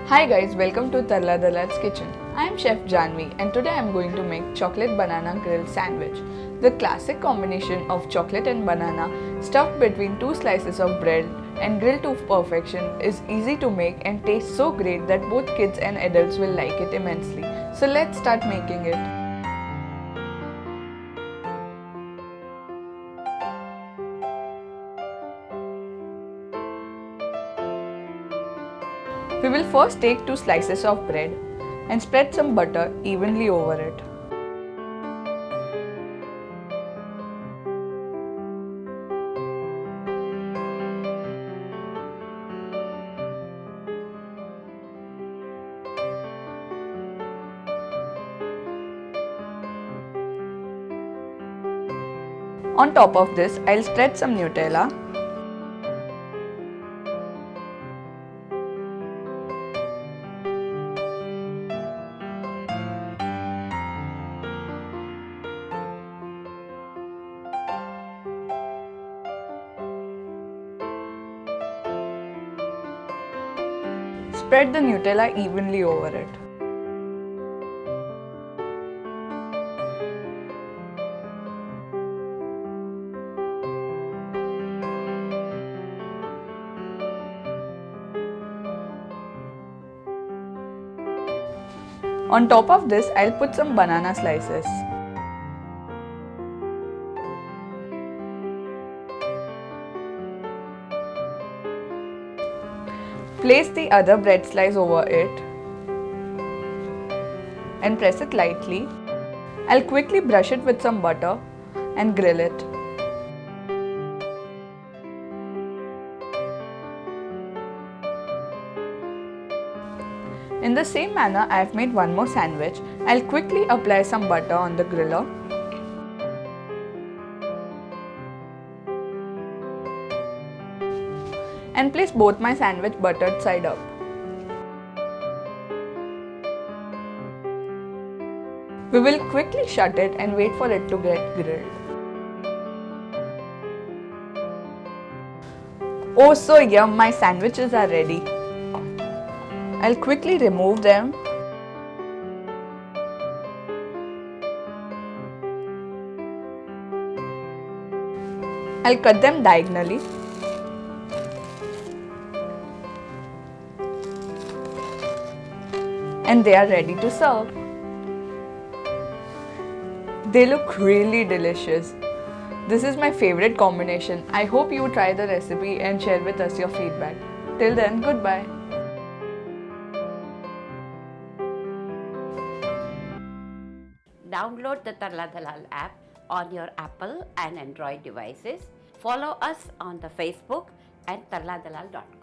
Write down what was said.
Hi guys, welcome to Tarla Dalal's kitchen. I am Chef Janvi and today I am going to make chocolate banana grilled sandwich. The classic combination of chocolate and banana stuffed between two slices of bread and grilled to perfection is easy to make and tastes so great that both kids and adults will like it immensely. So let's start making it. We will first take two slices of bread and spread some butter evenly over it. On top of this, I'll spread some nutella. Spread the Nutella evenly over it. On top of this, I'll put some banana slices. Place the other bread slice over it and press it lightly. I'll quickly brush it with some butter and grill it. In the same manner, I have made one more sandwich. I'll quickly apply some butter on the griller. And place both my sandwich buttered side up. We will quickly shut it and wait for it to get grilled. Oh so yum, my sandwiches are ready. I'll quickly remove them. I'll cut them diagonally. And they are ready to serve. They look really delicious. This is my favorite combination. I hope you try the recipe and share with us your feedback. Till then, goodbye. Download the Tarla Dalal app on your Apple and Android devices. Follow us on the Facebook and tarladalal.com.